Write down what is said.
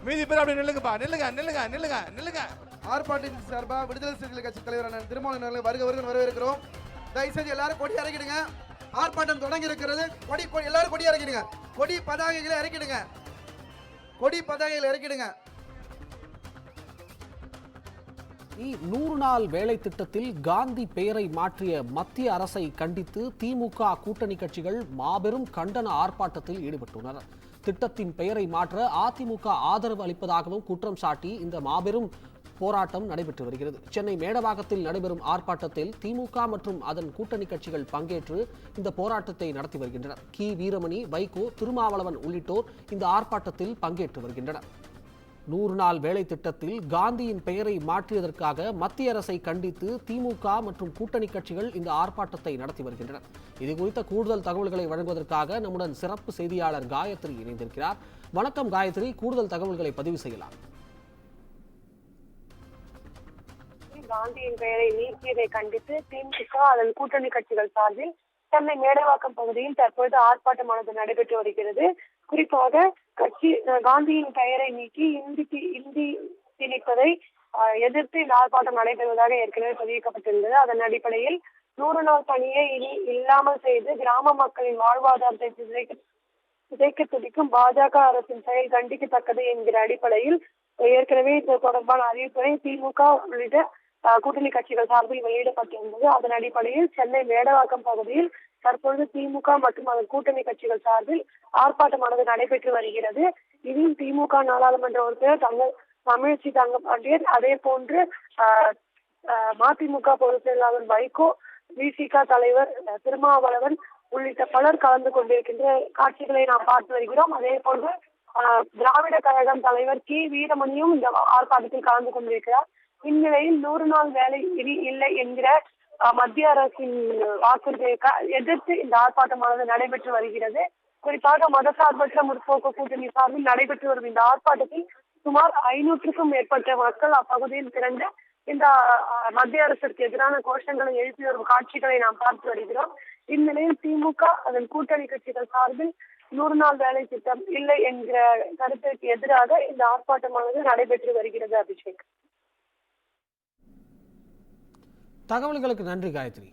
மீதி பேர் அப்படி நில்லுங்கப்பா, நில்லுங்க நில்லுங்க நில்லுங்க நில்லுங்க. ஆர்ப்பாட்டத்தின் சார்பாக விடுதலை சிறுத்தைகள் கட்சி தலைவரான திருமாவளவன் வருக வருக வரவேற்கிறோம். தயவுசெய்து எல்லாரும் கொடி இறக்கிடுங்க. ஆர்ப்பாட்டம் தொடங்கி இருக்கிறது. கொடி எல்லாரும் கொடி இறக்கிடுங்க. கொடி பதாகைகளை இறக்கிடுங்க. கொடி பதாகைகளை இறக்கிடுங்க. 100 நாள் வேலை திட்டத்தில் காந்தி பெயரை மாற்றிய மத்திய அரசை கண்டித்து திமுக கூட்டணி கட்சிகள் மாபெரும் கண்டன ஆர்ப்பாட்டத்தில் ஈடுபட்டுள்ளனர். திட்டத்தின் பெயரை மாற்ற அதிமுக ஆதரவு அளிப்பதாகவும் குற்றம் சாட்டி இந்த மாபெரும் போராட்டம் நடைபெற்று வருகிறது. சென்னை மேடவாக்கத்தில் நடைபெறும் ஆர்ப்பாட்டத்தில் திமுக மற்றும் அதன் கூட்டணி கட்சிகள் பங்கேற்று இந்த போராட்டத்தை நடத்தி வருகின்றனர். வீரமணி, வைகோ, திருமாவளவன் உள்ளிட்டோர் இந்த ஆர்ப்பாட்டத்தில் பங்கேற்று வருகின்றனர். 100 நாள் வேலை திட்டத்தில் காந்தியின் பெயரை மாற்றியதற்காக மத்திய அரசை கண்டித்து திமுக மற்றும் கூட்டணி கட்சிகள் இந்த ஆர்ப்பாட்டத்தை நடத்தி வருகின்றனர். இதுகுறித்த கூடுதல் தகவல்களை வழங்குவதற்காக நம்முடன் சிறப்பு செய்தியாளர் காயத்ரி இணைந்திருக்கிறார். வணக்கம் காயத்ரி, கூடுதல் தகவல்களை பதிவு செய்யலாம். காந்தியின் பெயரை நீக்கியதை கண்டித்து திமுக அதன் கூட்டணி கட்சிகள் சார்பில் சென்னை மேடவாக்கம் பகுதியில் தற்போது ஆர்ப்பாட்டமானது நடைபெற்று வருகிறது. குறிப்பாக கட்சி காந்தியின் பெயரை நீக்கி இந்தி திணிப்பதை எதிர்த்து இந்த ஆர்ப்பாட்டம் நடைபெறுவதாக ஏற்கனவே தெரிவிக்கப்பட்டிருந்தது. அதன் அடிப்படையில் 100 நாள் பணியை இனி இல்லாமல் செய்து கிராம மக்களின் வாழ்வாதாரத்தை சிதைக்க துடிக்கும் பாஜக அரசின் செயல் கண்டிக்கத்தக்கது என்கிற அடிப்படையில் ஏற்கனவே இது தொடர்பான அறிவிப்பை திமுக உள்ளிட்ட கூட்டணி கட்சிகள் சார்பில் வெளியிடப்பட்டிருந்தது. அதன் அடிப்படையில் சென்னை மேடவாக்கம் பகுதியில் தற்பொழுது திமுக மற்றும் அதன் கூட்டணி கட்சிகள் சார்பில் ஆர்ப்பாட்டமானது நடைபெற்று வருகிறது. இதில் திமுக நாடாளுமன்ற உறுப்பினர் தமிழச்சி தங்கப்பாண்டியன், அதே போன்று மதிமுக பொதுச் செயலாளர் வைகோ, விசிக தலைவர் திருமாவளவன் உள்ளிட்ட பலர் கலந்து கொண்டிருக்கின்ற காட்சிகளை நாம் பார்த்து வருகிறோம். அதே போன்று திராவிட கழகம் தலைவர் வீரமணியும் இந்த ஆர்ப்பாட்டத்தில் கலந்து கொண்டிருக்கிறார். இந்நிலையில் 100 நாள் வேலை இல்லை என்கிற மத்திய அரசின் வாக்குறுதியை எதிர்த்து இந்த ஆர்ப்பாட்டமானது நடைபெற்று வருகிறது. குறிப்பாக மதசார்பற்ற முற்போக்கு கூட்டணி சார்பில் நடைபெற்று வரும் இந்த ஆர்ப்பாட்டத்தில் சுமார் 500க்கும் மேற்பட்ட மக்கள் அப்பகுதியில் திரண்டு இந்த மத்திய அரசிற்கு எதிரான கோஷங்களை எழுப்பி வரும் காட்சிகளை நாம் பார்த்து வருகிறோம். இந்நிலையில் திமுக அதன் கூட்டணி கட்சிகள் சார்பில் 100 நாள் வேலை திட்டம் இல்லை என்கிற கருத்துக்கு எதிராக இந்த ஆர்ப்பாட்டமானது நடைபெற்று வருகிறது. அபிஷேக், தகவல்களுக்கு நன்றி காயத்ரி.